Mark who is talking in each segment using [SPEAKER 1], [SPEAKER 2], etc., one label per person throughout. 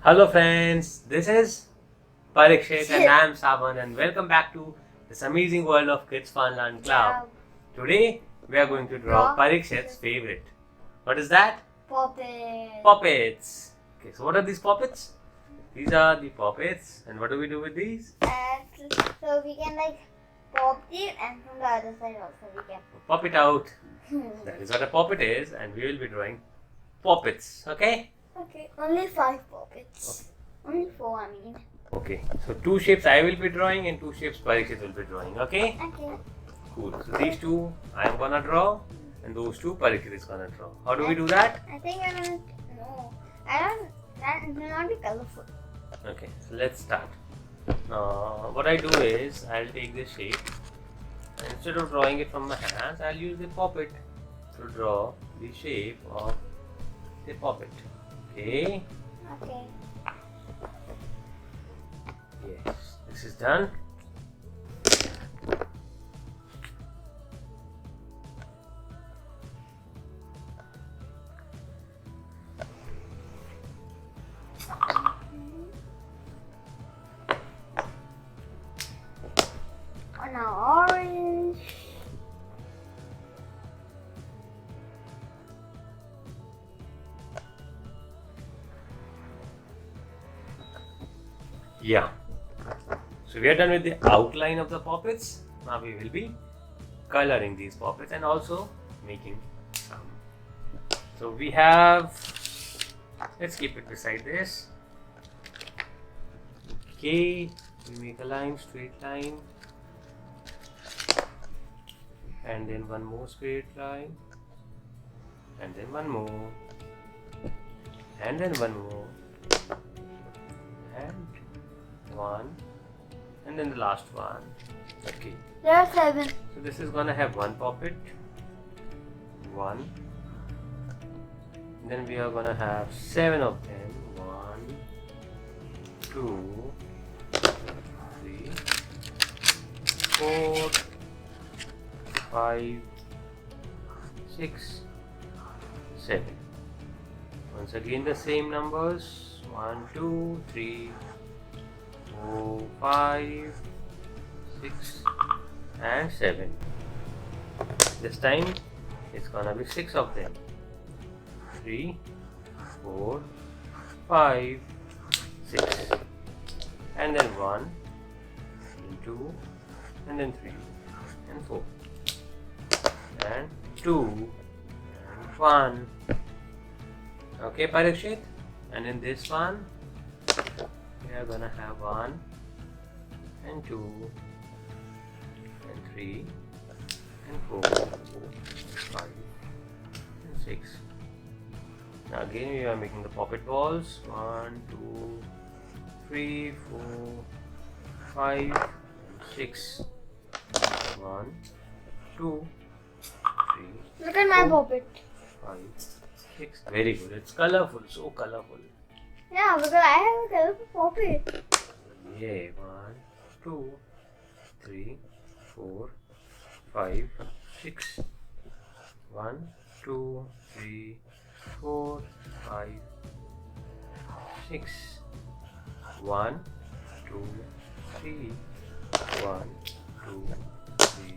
[SPEAKER 1] Hello friends, this is Parikshet and I am Saban and welcome back to this amazing world of Kids Funland Club. Today we are going to draw Parikshet's favorite. What is that?
[SPEAKER 2] Poppits.
[SPEAKER 1] Poppits. Okay, so what are these poppits? These are the poppits, and what do we do with these?
[SPEAKER 2] And so we can pop it, and from the other side also we can
[SPEAKER 1] Pop it out. That is what a poppit is, and we will be drawing poppits. Okay?
[SPEAKER 2] Okay, only 5 poppits. Only 4, I mean.
[SPEAKER 1] Okay, so 2 shapes I will be drawing and 2 shapes Parikshet will be drawing. Okay?
[SPEAKER 2] Okay.
[SPEAKER 1] Cool. So these 2 I am gonna draw, and those 2 Parikshet is gonna draw. How do we do that?
[SPEAKER 2] I think I'm gonna. No. I don't. That will not be colorful.
[SPEAKER 1] Okay, so let's start. What I do is I'll take this shape and instead of drawing it from my hands, I'll use the poppet to draw the shape of the poppet. Okay.
[SPEAKER 2] Okay.
[SPEAKER 1] Yes, this is done.
[SPEAKER 2] Oh, now orange.
[SPEAKER 1] Yeah. So we are done with the outline of the poppets. Now we will be coloring these poppets and also making some. So we have, let's keep it beside this. Okay, we make a line, straight line, and then one more straight line, and then one more, and then one more, and one, and then the last one. Okay,
[SPEAKER 2] There are 7.
[SPEAKER 1] so this is gonna have one poppet, one, then we are gonna have 7 of them. 1, 2, 3, 4, 5, 6, 7. Once again the same numbers. 1, 2, 3, 4, 5, 6 and 7. This time it's gonna be 6 of them. 3, 4, 5, 6, and then 1, and 2, and then 3, and 4, and 2, and 1. Okay, Parikshet? And in this one, we are gonna have 1, and 2, and 3, and 4, 5, and 6. Now again we are making the poppet balls. 1, 2, 3, 4, 5, 6. 1, 2, 3.
[SPEAKER 2] Look at my poppet.
[SPEAKER 1] 5, 6. Very good. It's colorful, so colorful.
[SPEAKER 2] Yeah, because I have a colorful poppet.
[SPEAKER 1] Yeah. 1, 2, 3, 4, 5, 6. 1, 2, 3, 4, 5, 6. 1, 2, 3. 1, 2, 3.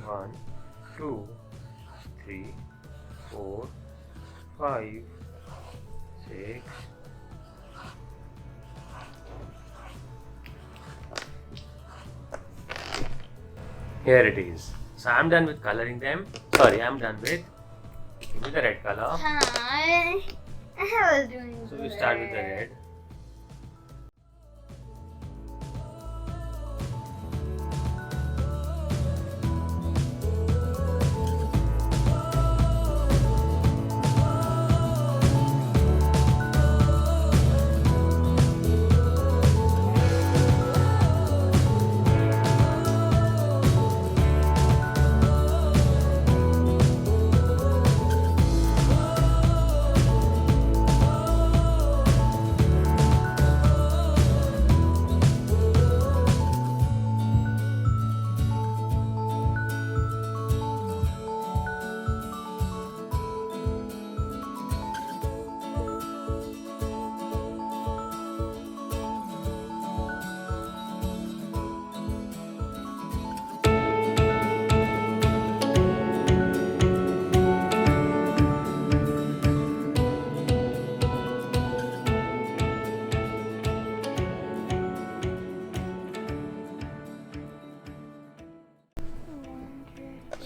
[SPEAKER 1] 1, 2, 3, 4, 5, 6. Here it is. So I'm done with coloring them. Sorry, I'm done with. Give me the red color.
[SPEAKER 2] I was doing
[SPEAKER 1] So we start with the red.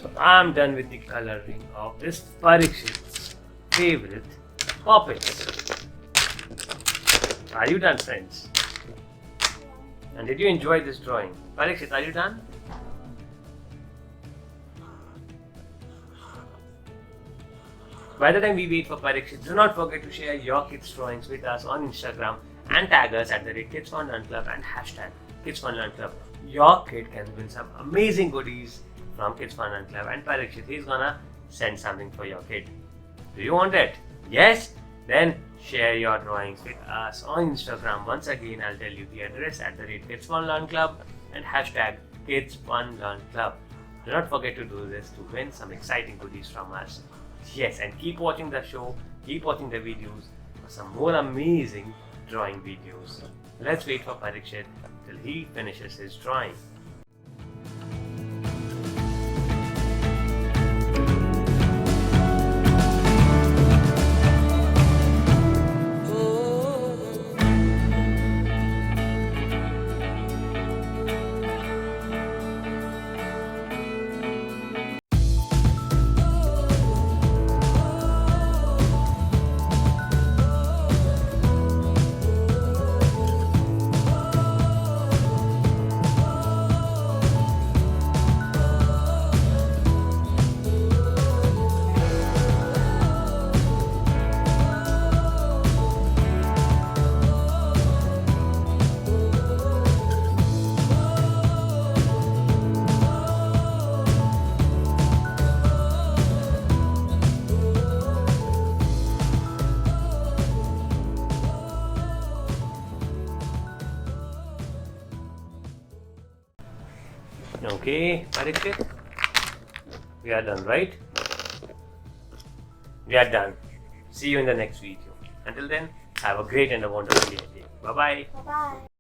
[SPEAKER 1] So I'm done with the coloring of this Parikshit's favorite poppits. Are you done, friends? And did you enjoy this drawing? Parikshit, are you done? By the time we wait for Parikshet, do not forget to share your kids' drawings with us on Instagram and tag us at the rate Kids Fun Learn Club and hashtag Kids Fun Learn Club. Your kid can win some amazing goodies from Kids Fun Learn Club, and Parikshet is gonna send something for your kid. Do you want it? Yes? Then share your drawings with us on Instagram. Once again, I'll tell you the address at the rate Kids Fun Learn Club and hashtag Kids Fun Learn Club. Do not forget to do this to win some exciting goodies from us. Yes, and keep watching the show, keep watching the videos for some more amazing drawing videos. Let's wait for Parikshet till he finishes his drawing. Okay, Parikshet, we are done, right? We are done. See you in the next video. Until then, have a great and a wonderful day. Bye-bye.
[SPEAKER 2] Bye-bye.